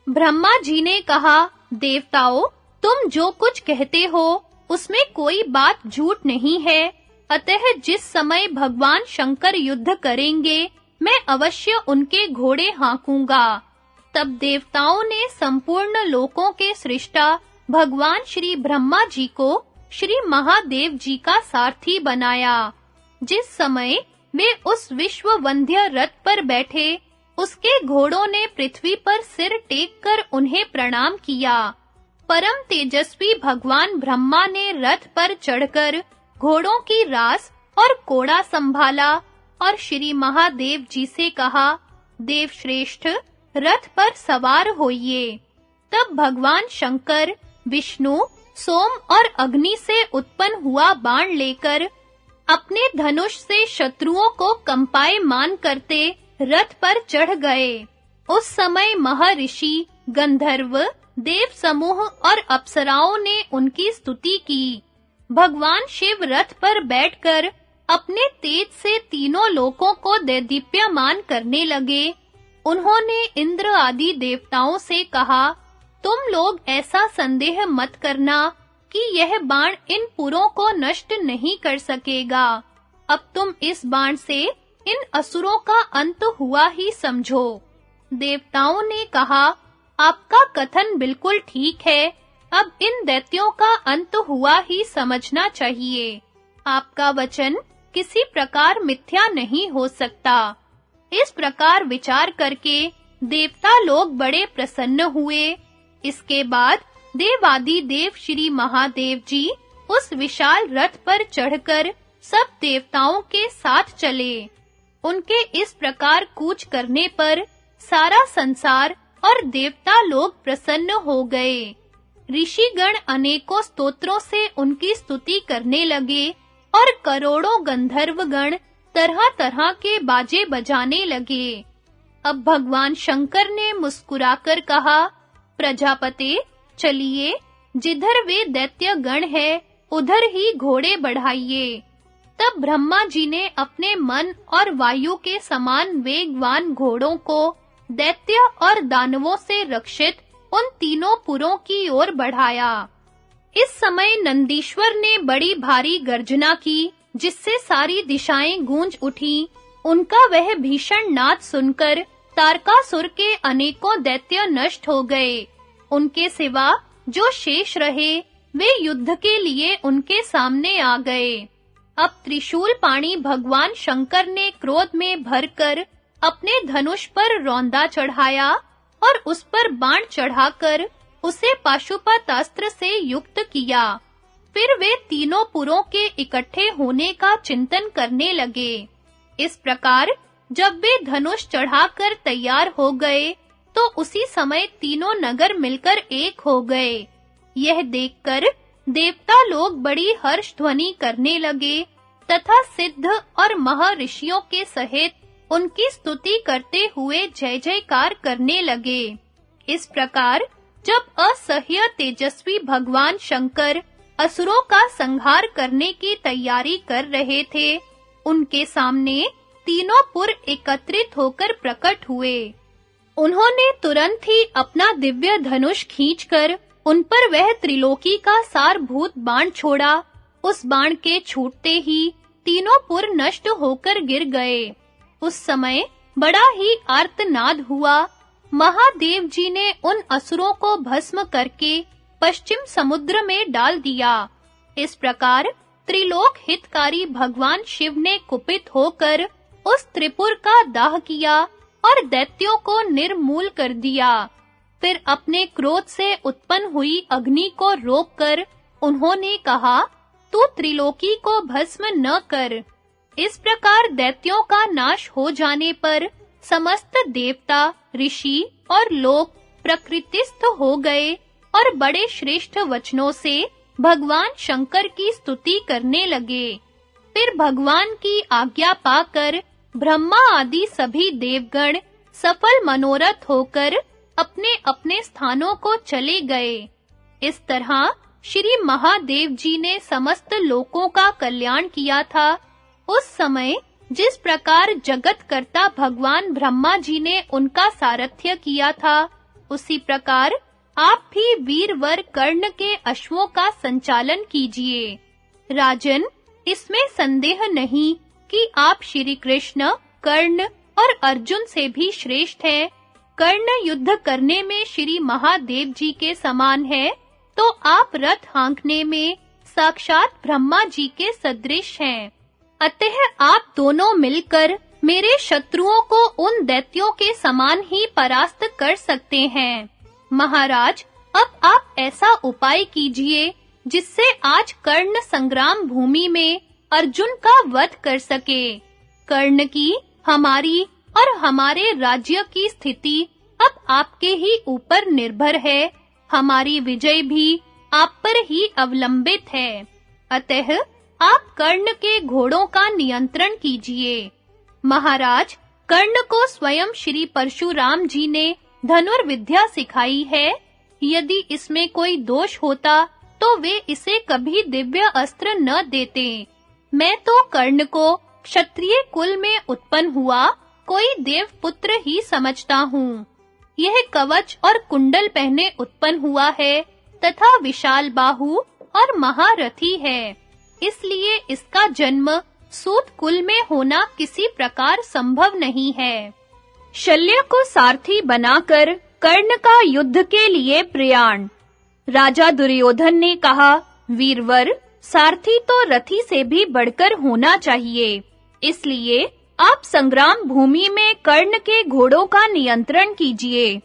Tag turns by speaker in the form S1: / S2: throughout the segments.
S1: ब्रह्मा जी ने कहा, देवताओं, तुम जो कुछ कहते हो उसमें कोई बात झूठ नहीं है। अतः जिस समय भगवान शंकर युद्ध करेंगे, मैं अवश्य उनके घोड़े हाँकूंगा। तब देवताओं ने संपूर्ण लोकों के सृष्टा भगवान श्री ब्रह्मा जी को श्री महादेव जी का सारथी बनाया। जिस समय वे उस विश्व वंद्य रथ पर बैठे, उसके घोड़ों ने पृथ्वी पर सिर टेक कर उन्हें प्रणाम किया। परम तेजस्वी भगवान ब्रह्मा ने रथ पर चढ़कर घोड़ों की रास और कोड़ा संभाला और श्री महादेव जी से कहा, देव श्रेष्ठ, रथ पर सवार होइए। तब भगवान शंकर, विष्णु, सोम और अग्नि से उत्पन्न हुआ बाण लेकर अपने धनुष से शत्रुओं को कंपायमान करते रथ पर चढ़ गए। उस समय महर्षि, गंधर्व, देव समूह और अप्सराओं ने उनकी स्तुति की। भगवान शिव रथ पर बैठकर अपने तेज से तीनों लोकों को दैदीप्यमान करने लगे। उन्होंने इंद्र आदि देवताओं से कहा, तुम लोग ऐसा संदेह मत करना कि यह बाण इन पुरों को नष्ट नहीं कर सकेगा। अब तुम इस बाण से इन असुरों का अंत हुआ ही समझो। देवताओं ने कहा, आपका कथन बिल्कुल ठीक है। अब इन दैत्यों का अंत हुआ ही समझना चाहिए। आपका वचन किसी प्रकार मिथ्या नहीं हो सकता। इस प्रकार विचार करके देवता लोग बड़े प्रसन्न हुए। इसके बाद देवादि देव श्री महादेव जी उस विशाल रथ पर चढ़कर सब देवताओं के साथ चले। उनके इस प्रकार कूच करने पर सारा संसार और देवता लोग प्रसन्न हो गए। ऋषिगण अनेकों स्तोत्रों से उनकी स्तुति करने लगे और करोड़ों गंधर्वगण तरह-तरह के बाजे बजाने लगे। अब भगवान शंकर ने मुस्कुराकर कहा, प्रजापते, चलिए, जिधर वे दैत्य गण है, उधर ही घोड़े बढ़ाइए। तब ब्रह्मा जी ने अपने मन और वायु के समान वेगवान घोड़ों को दैत्य और दानवों से रक्षित उन तीनों पुरों की ओर बढ़ाया। इस समय नंदीश्वर ने बड़ी भारी गर्जना की, जिससे सारी दिशाएं गूंज उठीं। उनका वह भीषण नाद सुनकर तारकासुर के अनेकों दैत्य नष्ट हो गए। उनके सिवा जो शेष रहे, वे युद्ध के लिए उनके सामने आ गए। अब त्रिशूल पाणी भगवान शंकर ने क्रोध में भरकर अपने धनुष पर रौंदा चढ़ाया और उस पर बाण चढ़ाकर उसे पाशुपत अस्त्र से युक्त किया। फिर वे तीनों पुरों के इकट्ठे होने का चिंतन करने लगे। इस प्रकार जब वे धनुष चढ़ाकर तैयार हो गए, तो उसी समय तीनों नगर मिलकर एक हो गए। यह देखकर देवता लोग बड़ी हर्ष ध्वनि करने लगे तथा सिद्ध और महर्षियों के सहित उनकी स्तुति करते हुए जय जयकार करने लगे। इस प्रकार जब असह्य तेजस्वी भगवान शंकर असुरों का संहार करने की तैयारी कर रहे थे, उनके सामने तीनों पुर एकत्रित होकर प्रकट हुए। उन्होंने तुरंत ही अपना दिव्य धनुष खींचकर उन पर वह त्रिलोकी का सारभूत बाण छोड़ा। उस बाण के छूटते ही तीनों पुर नष्ट होकर गिर गए। उस समय बड़ा ही आर्तनाद हुआ। महादेव जी ने उन असुरों को भस्म करके पश्चिम समुद्र में डाल दिया। इस प्रकार त्रिलोक हितकारी भगवान शिव ने कुपित होकर उस त्रिपुर का दाह किया और दैत्यों को निर्मूल कर दिया। फिर अपने क्रोध से उत्पन्न हुई अग्नि को रोककर उन्होंने कहा, तू त्रिलोकी को भस्म न कर। इस प्रकार दैत्यों का नाश हो जाने पर समस्त देवता, ऋषि और लोक प्रकृतिस्थ हो गए और बड़े श्रेष्ठ वचनों से भगवान शंकर की स्तुति करने लगे। फिर भगवान की आज्ञा पाकर ब्रह्मा आदि सभी देवगण सफल मनोरथ होकर अपने-अपने स्थानों को चले गए। इस तरह श्री महादेव जी ने समस्त लोकों का कल्याण किया था। उस समय जिस प्रकार जगत कर्ता भगवान ब्रह्मा जी ने उनका सारथ्य किया था, उसी प्रकार आप भी वीरवर कर्ण के अश्वों का संचालन कीजिए। राजन, इसमें संदेह नहीं कि आप श्री कृष्ण, कर्ण और अर्जुन से भी श्रेष्ठ हैं। कर्ण युद्ध करने में श्री महादेव जी के समान है, तो आप रथ हाँकने में साक्षात ब्रह्मा जी के सदृश हैं। अतः आप दोनों मिलकर मेरे शत्रुओं को उन दैत्यों के समान ही परास्त कर सकते हैं। महाराज, अब आप ऐसा उपाय कीजिए जिससे आज कर्ण संग्राम भूमि में अर्जुन का वध कर सके। कर्ण की, हमारी और हमारे राज्य की स्थिति अब आपके ही ऊपर निर्भर है। हमारी विजय भी आप पर ही अवलंबित है। अतः आप कर्ण के घोड़ों का नियंत्रण कीजिए। महाराज, कर्ण को स्वयं श्री परशुराम जी ने धनुर्विद्या सिखाई है। यदि इसमें कोई दोष होता तो वे इसे कभी दिव्य अस्त्र न देते। मैं तो कर्ण को क्षत्रिय कुल में उत्पन्न हुआ कोई देव पुत्र ही समझता हूँ। यह कवच और कुंडल पहने उत्पन्न हुआ है तथा विशाल बाहु और महारथी है। इसलिए इसका जन्म सूत कुल में होना किसी प्रकार संभव नहीं है। शल्य को सारथी बनाकर कर्ण का युद्ध के लिए प्रयाण। राजा दुर्योधन ने कहा, वीरवर, सारथी तो रथी से भी बढ़कर होना चाहिए। इसलिए आप संग्राम भूमि में कर्ण के घोड़ों का नियंत्रण कीजिए।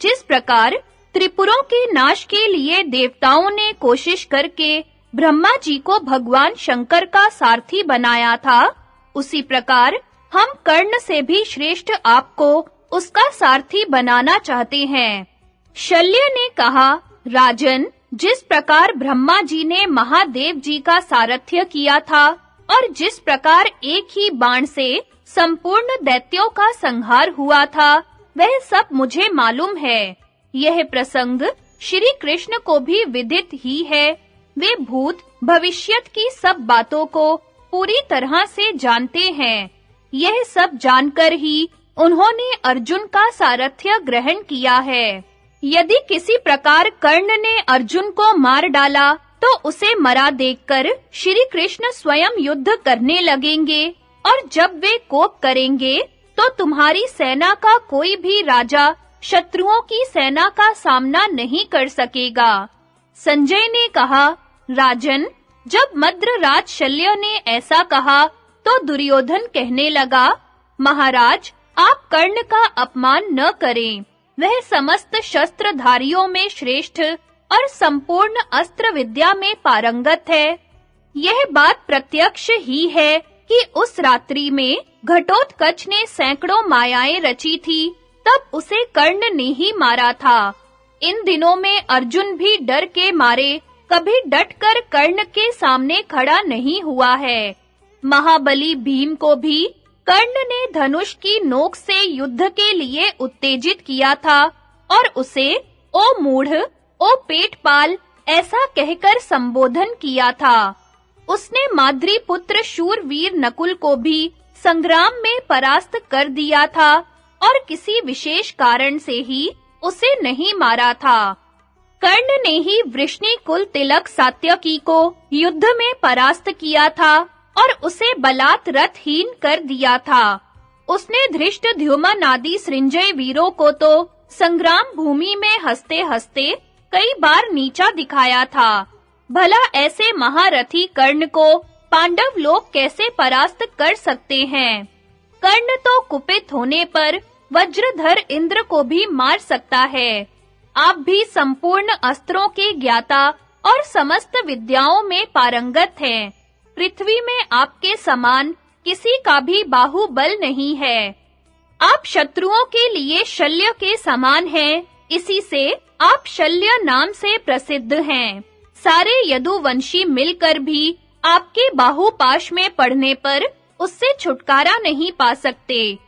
S1: जिस प्रकार त्रिपुरों के नाश के लिए देवताओं ने कोशिश करके ब्रह्मा जी को भगवान शंकर का सारथी बनाया था, उसी प्रकार हम कर्ण से भी श्रेष्ठ आपको उसका सारथी बनाना चाहते हैं। शल्य ने कहा, राजन, जिस प्रकार ब्रह्मा जी ने महादेव जी का सारथ्य किया था और जिस प्रकार एक ही बाण से संपूर्ण दैत्यों का संहार हुआ था, वह सब मुझे मालूम है। यह प्रसंग श्री कृष्ण को भी विदित ही है। वे भूत भविष्यत की सब बातों को पूरी तरह से जानते हैं। यह सब जानकर ही उन्होंने अर्जुन का सारथ्य ग्रहण किया है। यदि किसी प्रकार कर्ण ने अर्जुन को मार डाला तो उसे मरा देखकर श्री कृष्ण स्वयं युद्ध करने लगेंगे, और जब वे कोप करेंगे तो तुम्हारी सेना का कोई भी राजा शत्रुओं की सेना का सामना नहीं कर सकेगा। संजय ने कहा, राजन, जब मद्रराज शल्य ने ऐसा कहा तो दुर्योधन कहने लगा, महाराज, आप कर्ण का अपमान न करें। वह समस्त शस्त्रधारियों में श्रेष्ठ और संपूर्ण अस्त्र विद्या में पारंगत है। यह बात प्रत्यक्ष ही है कि उस रात्रि में घटोत्कच ने सैकड़ों मायाएं रची थी, तब उसे कर्ण ने ही मारा था। इन दिनों में अर्जुन भी डर के मारे कभी डटकर कर्ण के सामने खड़ा नहीं हुआ है। महाबली भीम को भी कर्ण ने धनुष की नोक से युद्ध के लिए उत्तेजित किया था और उसे ओ मूढ़, ओ पेटपाल ऐसा कहकर संबोधन किया था। उसने माद्री पुत्र शूरवीर नकुल को भी संग्राम में परास्त कर दिया था और किसी विशेष कारण से ही उसे नहीं मारा था। कर्ण ने ही वृष्णि कुल तिलक सात्यकी को युद्ध में परास्त किया था और उसे बलात् रथहीन कर दिया था। उसने धृष्टद्युम्न आदि सृंजय वीरों को तो संग्राम भूमि में हंसते-हंसते कई बार नीचा दिखाया था। भला ऐसे महारथी कर्ण को पांडव लोग कैसे परास्त कर सकते हैं? कर्ण तो कुपित होने पर वज्रधर इंद्र को भी मार सकता है। आप भी संपूर्ण अस्त्रों के ज्ञाता और समस्त विद्याओं में पारंगत हैं। पृथ्वी में आपके समान किसी का भी बाहुबल नहीं है। आप शत्रुओं के लिए शल्य के समान हैं, इसी से आप शल्य नाम से प्रसिद्ध हैं। सारे यदुवंशी मिलकर भी आपके बाहुपाश में पड़ने पर उससे छुटकारा नहीं पा सकते।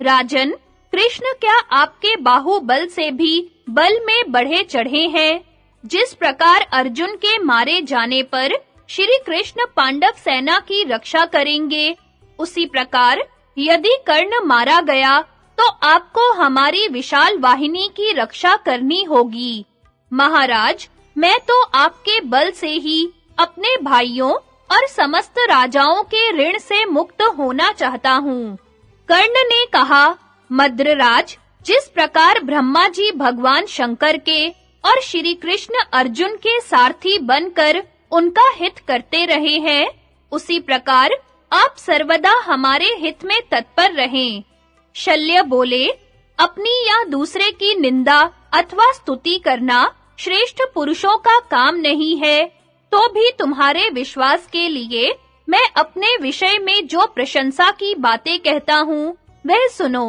S1: राजन, कृष्ण क्या आपके बाहुबल से भी बल में बढ़े चढ़े हैं? जिस प्रकार अर्जुन के मारे जाने पर श्री कृष्ण पांडव सेना की रक्षा करेंगे, उसी प्रकार यदि कर्ण मारा गया तो आपको हमारी विशाल वाहिनी की रक्षा करनी होगी। महाराज, मैं तो आपके बल से ही अपने भाइयों और समस्त राजाओं के ऋण से मुक्त होना चाहता हूँ। कर्ण ने कहा, मद्रराज, जिस प्रकार ब्रह्मा जी भगवान शंकर के और श्री कृष्ण अर्जुन के सारथी बनकर उनका हित करते रहे हैं, उसी प्रकार आप सर्वदा हमारे हित में तत्पर रहें। शल्य बोले, अपनी या दूसरे की निंदा अथवा स्तुति करना श्रेष्ठ पुरुषों का काम नहीं है, तो भी तुम्हारे विश्वास के लिए मैं अपने विषय में जो प्रशंसा की बातें कहता हूँ, वह सुनो।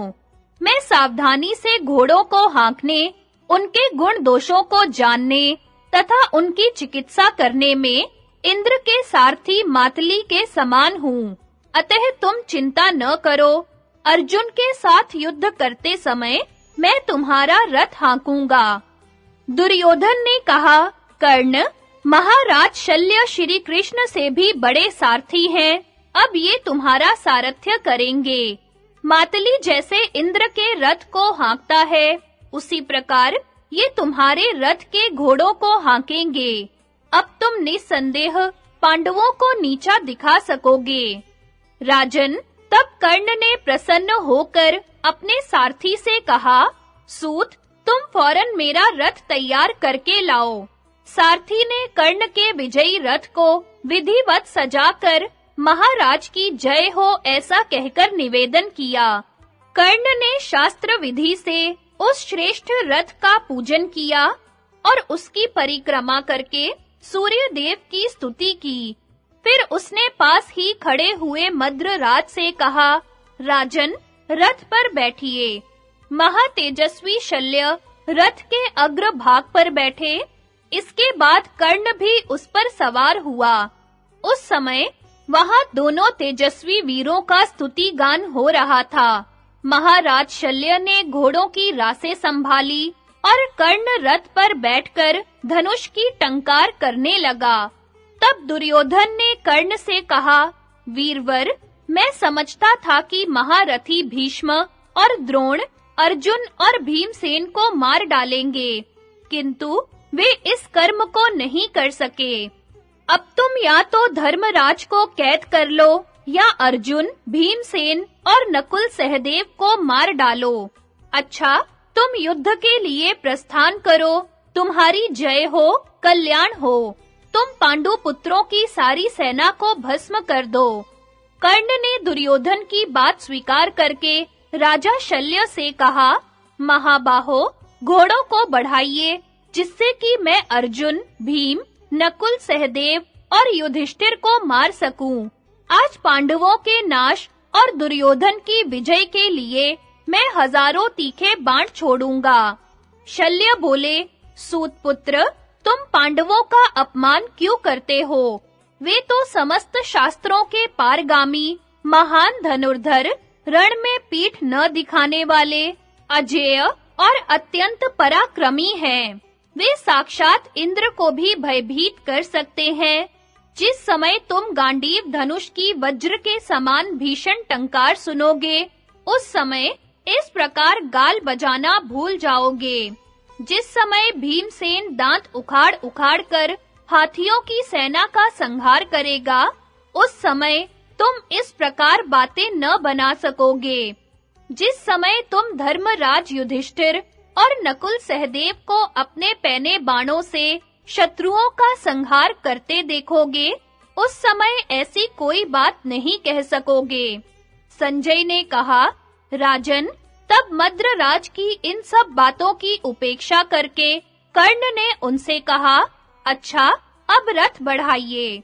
S1: मैं सावधानी से घोड़ों को हाँकने, उनके गुण दोषों को जानने तथा उनकी चिकित्सा करने में इंद्र के सारथी मातली के समान हूँ। अतः तुम चिंता न करो। अर्जुन के साथ युद्ध करते समय मैं तुम्हारा रथ हाँकूंगा। दुर्योधन ने कहा, कर्ण, महाराज शल्य श्री कृष्ण से भी बड़े सारथी हैं, अब ये तुम्हारा सारथ्य करेंगे। मातली जैसे इंद्र के रथ को हाँकता है, उसी प्रकार ये तुम्हारे रथ के घोड़ों को हाँकेंगे। अब तुम निसंदेह पांडवों को नीचा दिखा सकोगे। राजन, तब कर्ण ने प्रसन्न होकर अपने सारथी से कहा, सूत, तुम फौरन मेरा रथ तैयार करके लाओ। सारथी ने कर्ण के विजयी रथ को विधिवत सजाकर महाराज की जय हो ऐसा कहकर निवेदन किया। कर्ण ने शास्त्र विधि से उस श्रेष्ठ रथ का पूजन किया और उसकी परिक्रमा करके सूर्य देव की स्तुति की। फिर उसने पास ही खड़े हुए मद्रराज से कहा, राजन, रथ पर बैठिए। महातेजस्वी शल्य रथ के अग्र भाग पर बैठे। इसके बाद कर्ण भी उस पर सवार हुआ। उस समय वहां दोनों तेजस्वी वीरों का स्तुति गान हो रहा था। महाराज शल्य ने घोड़ों की रासें संभाली और कर्ण रथ पर बैठकर धनुष की टंकार करने लगा। तब दुर्योधन ने कर्ण से कहा, वीरवर, मैं समझता था कि महारथी भीष्म और द्रोण अर्जुन और भीमसेन को मार डालेंगे, किंतु वे इस कर्म को नहीं कर सके। अब तुम या तो धर्मराज को कैद कर लो या अर्जुन, भीमसेन और नकुल सहदेव को मार डालो। अच्छा, तुम युद्ध के लिए प्रस्थान करो। तुम्हारी जय हो, कल्याण हो। तुम पांडु पुत्रों की सारी सेना को भस्म कर दो। कर्ण ने दुर्योधन की बात स्वीकार करके राजा शल्य से कहा, महाबाहो, घोड़ों को बढ़ाइए, जिससे कि मैं अर्जुन, भीम, नकुल सहदेव और युधिष्ठिर को मार सकूं। आज पांडवों के नाश और दुर्योधन की विजय के लिए मैं हजारों तीखे बाण छोड़ूंगा। शल्य बोले, सूत पुत्र, तुम पांडवों का अपमान क्यों करते हो? वे तो समस्त शास्त्रों के पारगामी, महान धनुर्धर, रण में पीठ न दिखाने वाले, अजेय और अत्यंत पराक्रमी हैं। वे साक्षात इंद्र को भी भयभीत कर सकते हैं। जिस समय तुम गांडीव धनुष की वज्र के समान भीषण टंकार सुनोगे, उस समय इस प्रकार गाल बजाना भूल जाओगे। जिस समय भीमसेन दांत उखाड़ कर हाथियों की सेना का संहार करेगा, उस समय तुम इस प्रकार बातें न बना सकोगे। जिस समय तुम धर्मराज युधिष्ठिर और नकुल सहदेव को अपने पैने बाणों से शत्रुओं का संहार करते देखोगे, उस समय ऐसी कोई बात नहीं कह सकोगे। संजय ने कहा, राजन, तब मद्रराज की इन सब बातों की उपेक्षा करके कर्ण ने उनसे कहा, अच्छा, अब रथ बढ़ाइए।